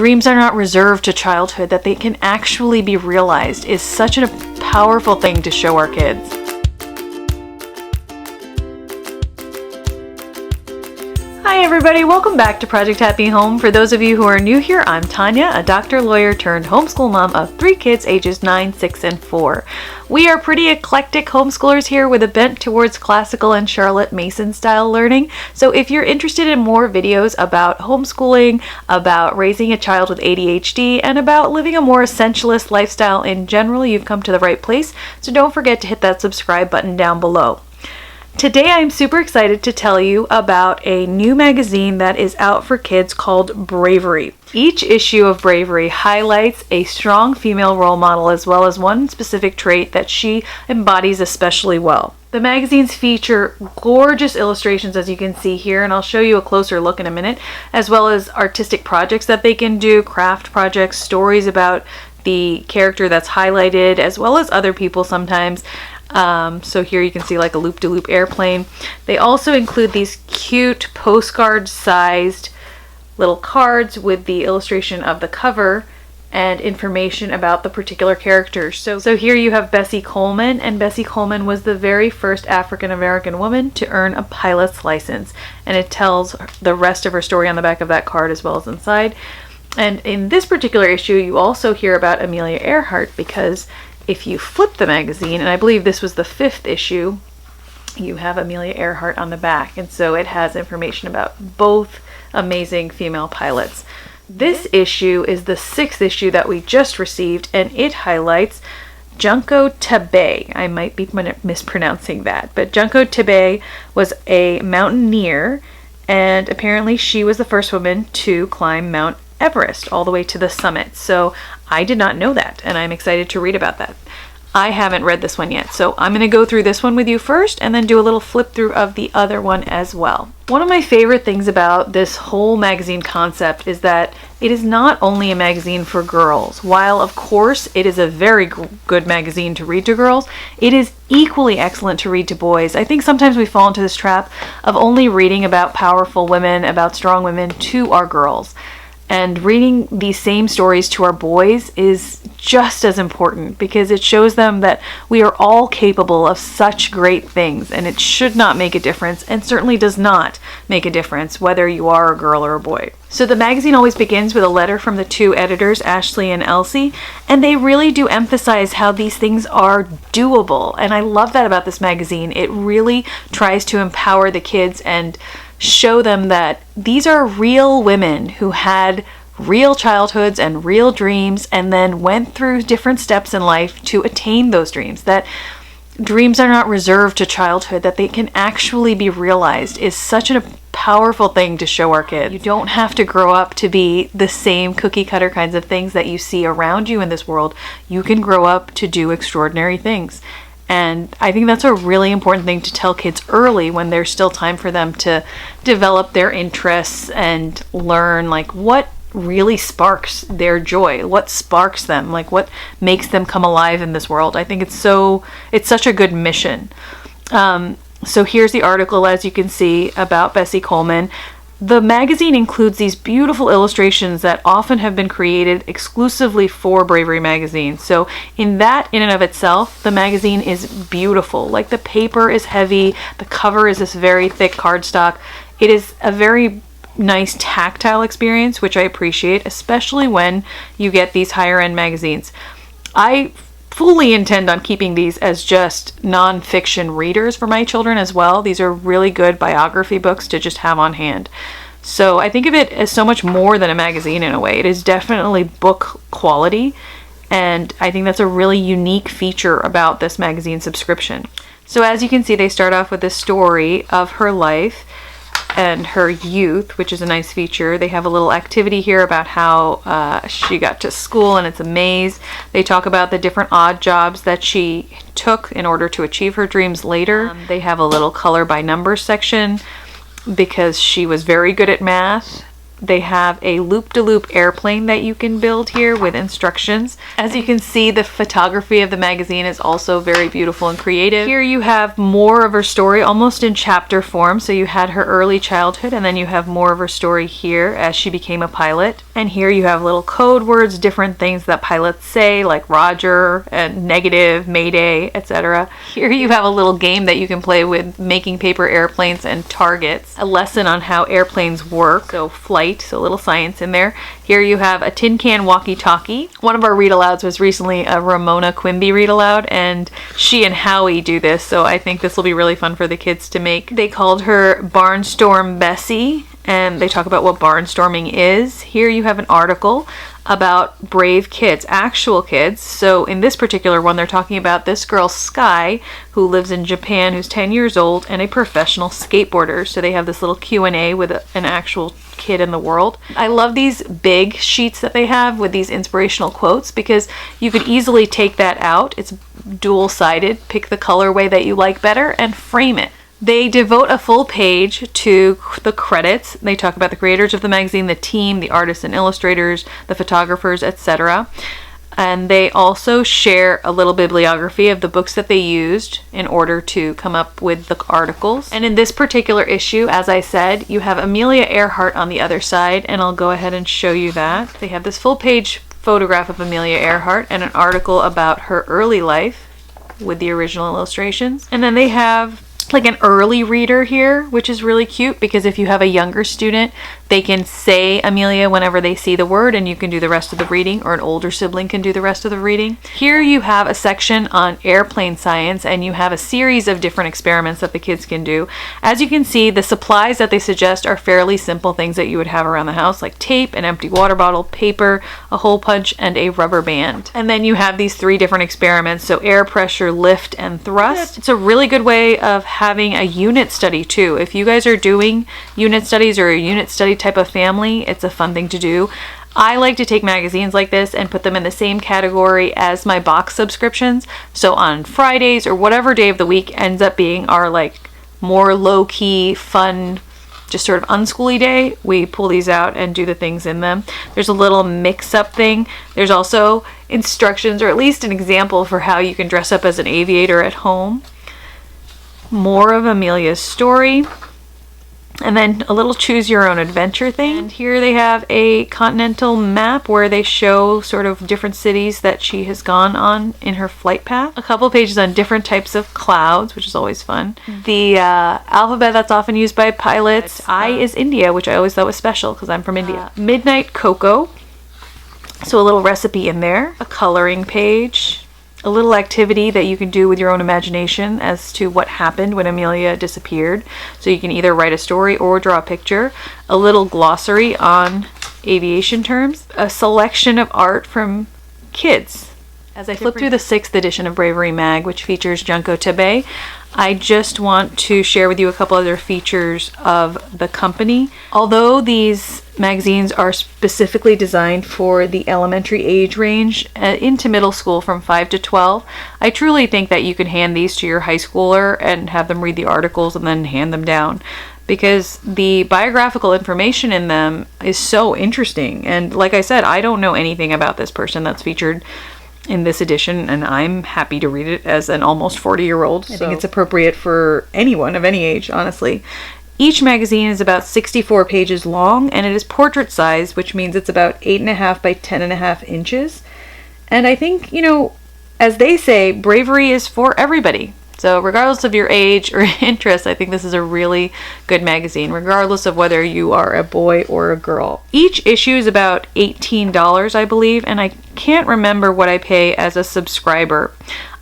dreams are not reserved to childhood, that they can actually be realized, is such a powerful thing to show our kids. Hi everybody, welcome back to Project Happy Home. For those of you who are new here, I'm Tanya, a doctor, lawyer turned homeschool mom of 3 kids ages 9, 6, and 4. We are pretty eclectic homeschoolers here with a bent towards classical and Charlotte Mason style learning. So if you're interested in more videos about homeschooling, about raising a child with ADHD, and about living a more essentialist lifestyle in general, you've come to the right place. So don't forget to hit that subscribe button down below. Today I'm super excited to tell you about a new magazine that is out for kids called BRAVERY. Each issue of BRAVERY highlights a strong female role model as well as one specific trait that she embodies especially well. The magazines feature gorgeous illustrations, as you can see here, and I'll show you a closer look in a minute, as well as artistic projects that they can do, craft projects, stories about the character that's highlighted, as well as other people sometimes. So here you can see like a loop-de-loop airplane. They also include these cute postcard-sized little cards with the illustration of the cover and information about the particular characters. So here you have Bessie Coleman, and Bessie Coleman was the very first African-American woman to earn a pilot's license. And it tells the rest of her story on the back of that card as well as inside. And in this particular issue, you also hear about Amelia Earhart, because if you flip the magazine, and I believe this was the 5th issue, you have Amelia Earhart on the back, and so it has information about both amazing female pilots. This issue is the 6th issue that we just received, and it highlights Junko Tabay. I might be mispronouncing that, but Junko Tabay was a mountaineer, and apparently she was the first woman to climb Mount Everest all the way to the summit. So I did not know that, and I'm excited to read about that. I haven't read this one yet, so I'm going to go through this one with you first and then do a little flip through of the other one as well. One of my favorite things about this whole magazine concept is that it is not only a magazine for girls. While of course it is a very good magazine to read to girls, it is equally excellent to read to boys. I think sometimes we fall into this trap of only reading about powerful women, about strong women to our girls. And reading these same stories to our boys is just as important, because it shows them that we are all capable of such great things, and it should not make a difference, and certainly does not make a difference whether you are a girl or a boy. So the magazine always begins with a letter from the 2 editors, Ashley and Elsie, and they really do emphasize how these things are doable. And I love that about this magazine. It really tries to empower the kids and show them that these are real women who had real childhoods and real dreams and then went through different steps in life to attain those dreams. That dreams are not reserved to childhood, that they can actually be realized, is such a powerful thing to show our kids. You don't have to grow up to be the same cookie cutter kinds of things that you see around you in this world. You can grow up to do extraordinary things. And I think that's a really important thing to tell kids early, when there's still time for them to develop their interests and learn like what really sparks their joy, what sparks them, like what makes them come alive in this world. I think it's such a good mission. So here's the article, as you can see, about Bessie Coleman. The magazine includes these beautiful illustrations that often have been created exclusively for BRAVERY magazine. So in and of itself, the magazine is beautiful. Like, the paper is heavy, the cover is this very thick cardstock. It is a very nice tactile experience, which I appreciate, especially when you get these higher end magazines. I fully intend on keeping these as just non-fiction readers for my children as well. These are really good biography books to just have on hand. So I think of it as so much more than a magazine in a way. It is definitely book quality, and I think that's a really unique feature about this magazine subscription. So as you can see, they start off with this story of her life and her youth, which is a nice feature. They have a little activity here about how she got to school, and it's a maze. They talk about the different odd jobs that she took in order to achieve her dreams later. They have a little color by numbers section because she was very good at math. they have a loop-de-loop airplane that you can build here with instructions. As you can see, the photography of the magazine is also very beautiful and creative. Here you have more of her story, almost in chapter form. So you had her early childhood, and then you have more of her story here as she became a pilot. And here you have little code words, different things that pilots say, like Roger and negative, mayday, etc. Here you have a little game that you can play with making paper airplanes and targets. A lesson on how airplanes work, so flight, so a little science in there. Here you have a tin can walkie-talkie. One of our read-alouds was recently a Ramona Quimby read-aloud, and she and Howie do this, so I think this will be really fun for the kids to make. They called her Barnstorm Bessie, and they talk about what barnstorming is. Here you have an article about brave kids, actual kids. So in this particular one, they're talking about this girl, Sky, who lives in Japan, who's 10 years old and a professional skateboarder. So they have this little Q&A with an actual kid in the world. I love these big sheets that they have with these inspirational quotes, because you could easily take that out. It's dual-sided. Pick the colorway that you like better and frame it. They devote a full page to the credits. They talk about the creators of the magazine, the team, the artists and illustrators, the photographers, etc. And they also share a little bibliography of the books that they used in order to come up with the articles. And in this particular issue, as I said, you have Amelia Earhart on the other side, and I'll go ahead and show you that. They have this full page photograph of Amelia Earhart and an article about her early life with the original illustrations. And then they have like an early reader here, which is really cute, because if you have a younger student, they can say Amelia whenever they see the word, and you can do the rest of the reading, or an older sibling can do the rest of the reading. Here you have a section on airplane science, and you have a series of different experiments that the kids can do. As you can see, the supplies that they suggest are fairly simple things that you would have around the house, like tape, an empty water bottle, paper, a hole punch, and a rubber band. And then you have these 3 different experiments, so air pressure, lift, and thrust. It's a really good way of having a unit study too. If you guys are doing unit studies or a unit study type of family, it's a fun thing to do. I like to take magazines like this and put them in the same category as my box subscriptions. So on Fridays or whatever day of the week ends up being our like more low-key, fun, just sort of unschooly day, we pull these out and do the things in them. There's a little mix-up thing. There's also instructions, or at least an example for how you can dress up as an aviator at home. More of Amelia's story, and then a little choose your own adventure thing. And here they have a continental map where they show sort of different cities that she has gone on in her flight path. A couple pages on different types of clouds, which is always fun. The alphabet that's often used by pilots. I is India, which I always thought was special because I'm from India. Midnight cocoa, so a little recipe in there. A coloring page. A little activity that you can do with your own imagination as to what happened when Amelia disappeared. So you can either write a story or draw a picture. A little glossary on aviation terms. A selection of art from kids. As I flip through the 6th edition of Bravery Mag, which features Junko Tebe, I just want to share with you a couple other features of the company. Although these magazines are specifically designed for the elementary age range into middle school from 5 to 12, I truly think that you can hand these to your high schooler and have them read the articles and then hand them down, because the biographical information in them is so interesting. And like I said, I don't know anything about this person that's featured in this edition, and I'm happy to read it as an almost 40-year-old. I think it's appropriate for anyone of any age, honestly. Each magazine is about 64 pages long, and it is portrait size, which means it's about 8.5 by 10.5 inches. And I think, you know, as they say, bravery is for everybody. So regardless of your age or interest, I think this is a really good magazine, regardless of whether you are a boy or a girl. Each issue is about $18, I believe, and I can't remember what I pay as a subscriber.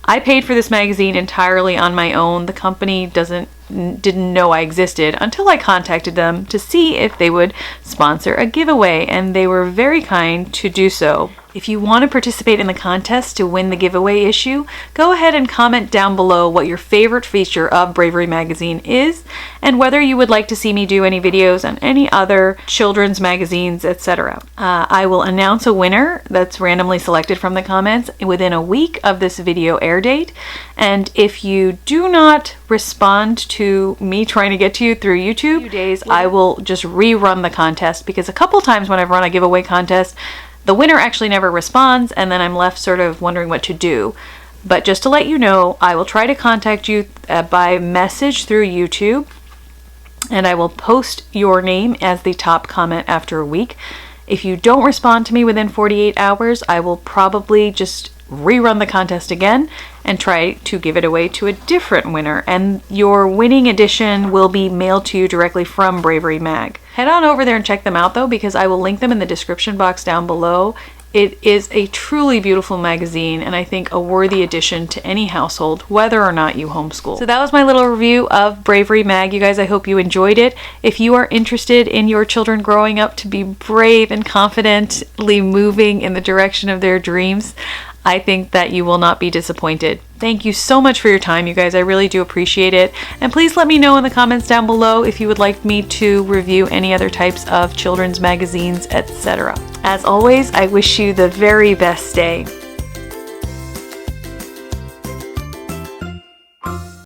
I paid for this magazine entirely on my own. The company didn't know I existed until I contacted them to see if they would sponsor a giveaway, and they were very kind to do so. If you want to participate in the contest to win the giveaway issue, go ahead and comment down below what your favorite feature of Bravery magazine is, and whether you would like to see me do any videos on any other children's magazines, etc. I will announce a winner that's randomly selected from the comments within a week of this video air date. And if you do not respond to me trying to get to you through YouTube, in a few days I will just rerun the contest, because a couple times when I've run a giveaway contest, the winner actually never responds, and then I'm left sort of wondering what to do. But just to let you know, I will try to contact you by message through YouTube, and I will post your name as the top comment after a week. If you don't respond to me within 48 hours, I will probably just rerun the contest again and try to give it away to a different winner, and your winning edition will be mailed to you directly from Bravery Mag. Head on over there and check them out though, because I will link them in the description box down below. It is a truly beautiful magazine, and I think a worthy addition to any household, whether or not you homeschool. So that was my little review of Bravery Mag. You guys, I hope you enjoyed it. If you are interested in your children growing up to be brave and confidently moving in the direction of their dreams, I think that you will not be disappointed. Thank you so much for your time, you guys. I really do appreciate it. And please let me know in the comments down below if you would like me to review any other types of children's magazines, etc. As always, I wish you the very best day.